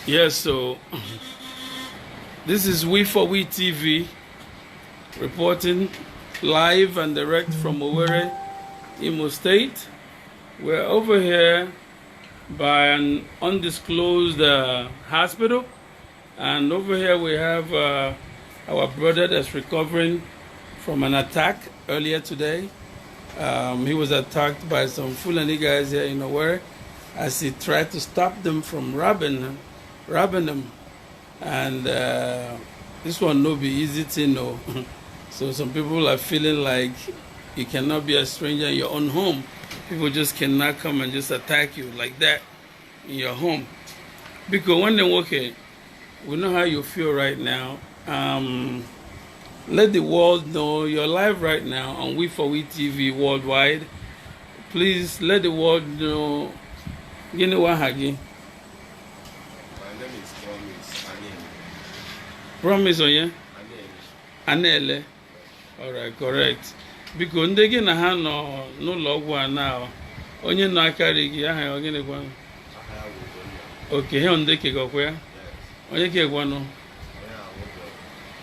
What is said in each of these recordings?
Yes, so this is We4We TV reporting live and direct from Owerri, Imo State. We're over here by an undisclosed hospital, and over here we have our brother that's recovering from an attack earlier today. He was attacked by some Fulani guys here in Owerri as he tried to stop them from robbing them. And this one no be easy to know. So some people are feeling like you cannot be a stranger in your own home. People just cannot come and just attack you like that in your home. Because when they walk in, we know how you feel right now. Let the world know you're live right now on We4We TV worldwide. Please let the world know. You know what, Hagi? My name is Promise. Promise, oh yeah? Anele. Anele. Alright, correct. Because ndegi na ha no logwa now. Onye no akari gi aha ogene kwa. Okay, he onde ke gokwa ya. Onye ke gwa no.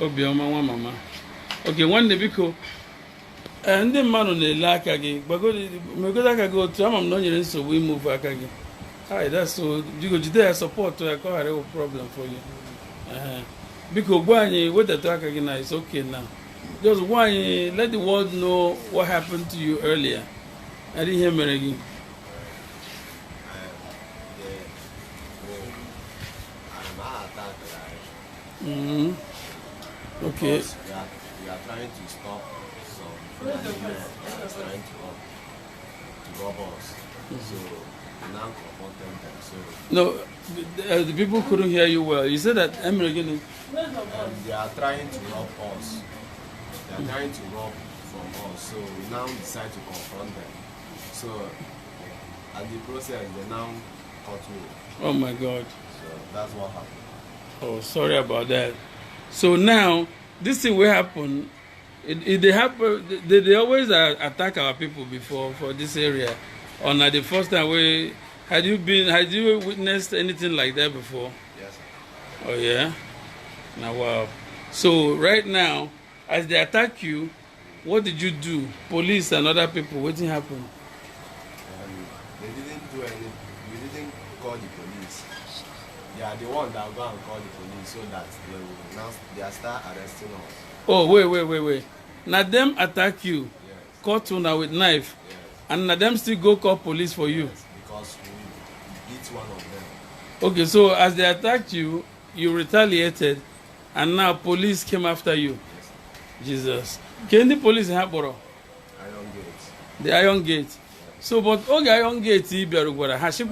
Obioma nwa mama. Okay, nwanne biko ndị mmadụ na-ele aka gị megodo aka gị otu ama m na o nyere nsogbu imove aka gị. Hi, that's so you go today support to a problem for you. Because when with the aka gị na it's okay now. Just why let the world know what happened to you earlier. I didn't hear mere gị. Okay. We are trying to stop some Fulani that's trying to rob us. So we now confronted them. So No, the people couldn't hear you well. You said that again. they are trying to rob us. They are trying to rob from us. So we now decide to confront them. So at the process, they now cut me. Oh my God. So that's what happened. Oh, sorry about that. So now, this thing will happen. They happen. They always attack our people before for this area. Or not the first time had you witnessed anything like that before? Yes, sir. Oh yeah. Now wow. So right now, as they attack you, what did you do? Police and other people. What did happen? They didn't do anything. We didn't call the police. They are the one that will go and call the police so that they are start arresting us. Oh wait. Now them attack you, Yes. cut una with knife, Yes. and now them still go call police for you. Yes. Because we beat one of them. Okay, so as they attacked you, you retaliated, and now police came after you. Yes. Jesus. Can the police help Boro? Iron Gate. The Iron Gate. So, but okay, Iron Gate,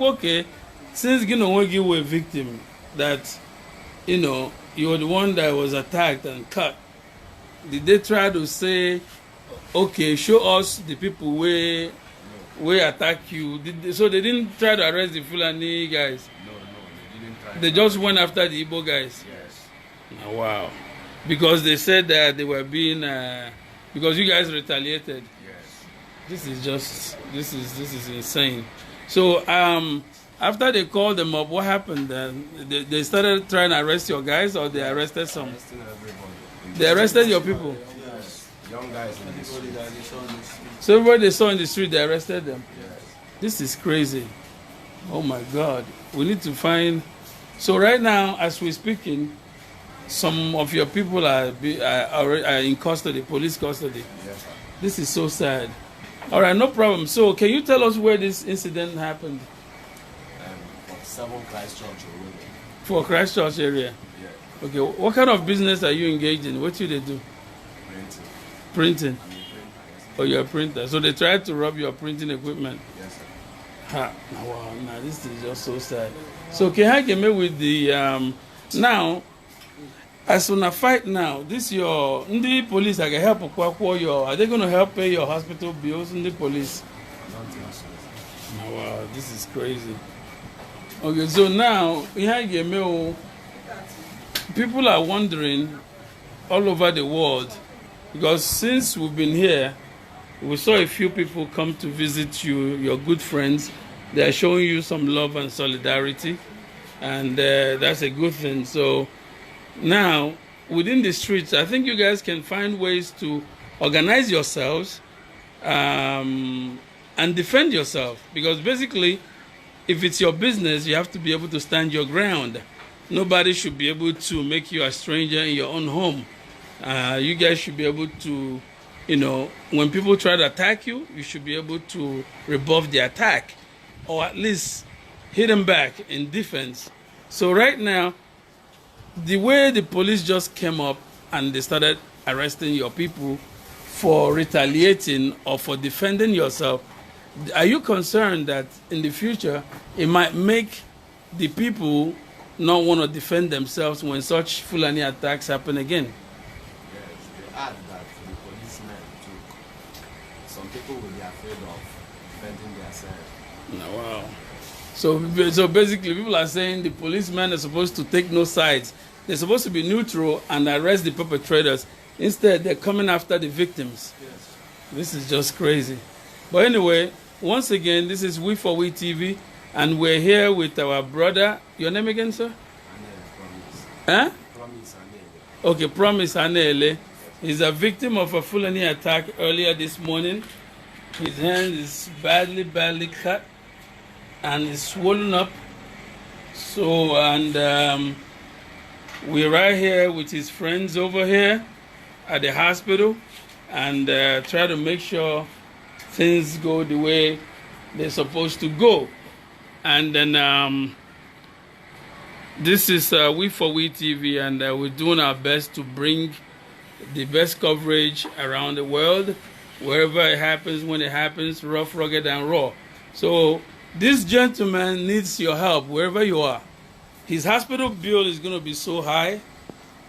okay, since you were a victim, that you were the one that was attacked and cut. Did they try to say, okay, show us the people where attack you? So they didn't try to arrest the Fulani guys. No, they didn't try. They just went after the Igbo guys. Yes. Oh, wow. Because they said that they were being because you guys retaliated. Yes. This is insane. So after they called them up, what happened then? They started trying to arrest your guys, or they arrested some? Arresting everybody. They arrested your people. Yes. Young guys in the street. So everybody they saw in the street, they arrested them. Yes. This is crazy. Oh my God. We need to find. So right now, as we're speaking, some of your people are in custody, police custody. Yes, sir. This is so sad. All right, no problem. So can you tell us where this incident happened? For 7 Christchurch Owerri. For Christchurch area. Yeah. Okay, what kind of business are you engaged in? What do they do? Printing. Printing. I'm a printer. Oh, you're a printer. So they tried to rob your printing equipment. Yes, sir. Ha. Wow, nah, this is just so sad. So can I get me with the now? As on a fight now, this your the police I can help are they going to help pay your hospital bills in the police? Don't think so. Oh, wow, this is crazy. Okay, so now people are wondering all over the world, because since we've been here, we saw a few people come to visit you, your good friends. They are showing you some love and solidarity. and that's a good thing. So now, within the streets, I think you guys can find ways to organize yourselves and defend yourself, because basically, if it's your business, you have to be able to stand your ground. Nobody should be able to make you a stranger in your own home. You guys should be able to, when people try to attack you, you should be able to rebuff the attack, or at least hit them back in defense. So right now, the way the police just came up and they started arresting your people for retaliating or for defending yourself, are you concerned that in the future it might make the people not want to defend themselves when such Fulani attacks happen again? Yes, they add that the policemen too. Some people will be afraid of defending themselves. Oh, wow. So basically, people are saying the policemen are supposed to take no sides. They're supposed to be neutral and arrest the perpetrators. Instead, they're coming after the victims. Yes. This is just crazy. But anyway, once again, this is We4We TV, and we're here with our brother. Your name again, sir? Anele Promise. Huh? Promise Anele. Okay, Promise Anele. He's a victim of a Fulani attack earlier this morning. His hand is badly cut and is swollen up. So, and we're right here with his friends over here at the hospital, and try to make sure things go the way they're supposed to go. And then this is We4We TV, and we're doing our best to bring the best coverage around the world, wherever it happens, when it happens, rough, rugged, and raw. So this gentleman needs your help wherever you are. His hospital bill is going to be so high,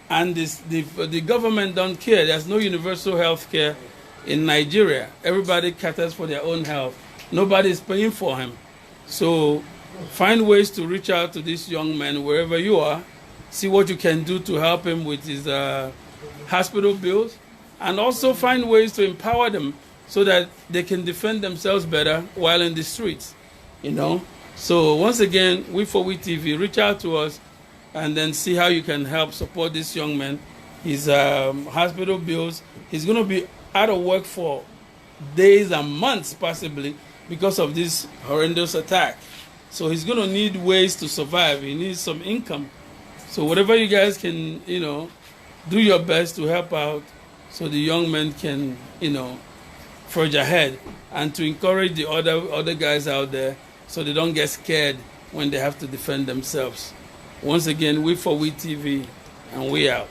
and the government don't care. There's no universal health care in Nigeria. Everybody caters for their own health. Nobody is paying for him. So find ways to reach out to this young man wherever you are. See what you can do to help him with his hospital bills, and also find ways to empower them so that they can defend themselves better while in the streets. So once again, We4We TV, reach out to us and then see how you can help support this young man. His hospital bills, he's going to be out of work for days and months possibly because of this horrendous attack. So he's going to need ways to survive. He needs some income. So whatever you guys can, do your best to help out so the young man can, forge ahead, and to encourage the other guys out there so they don't get scared when they have to defend themselves. Once again, We4We TV, and we out.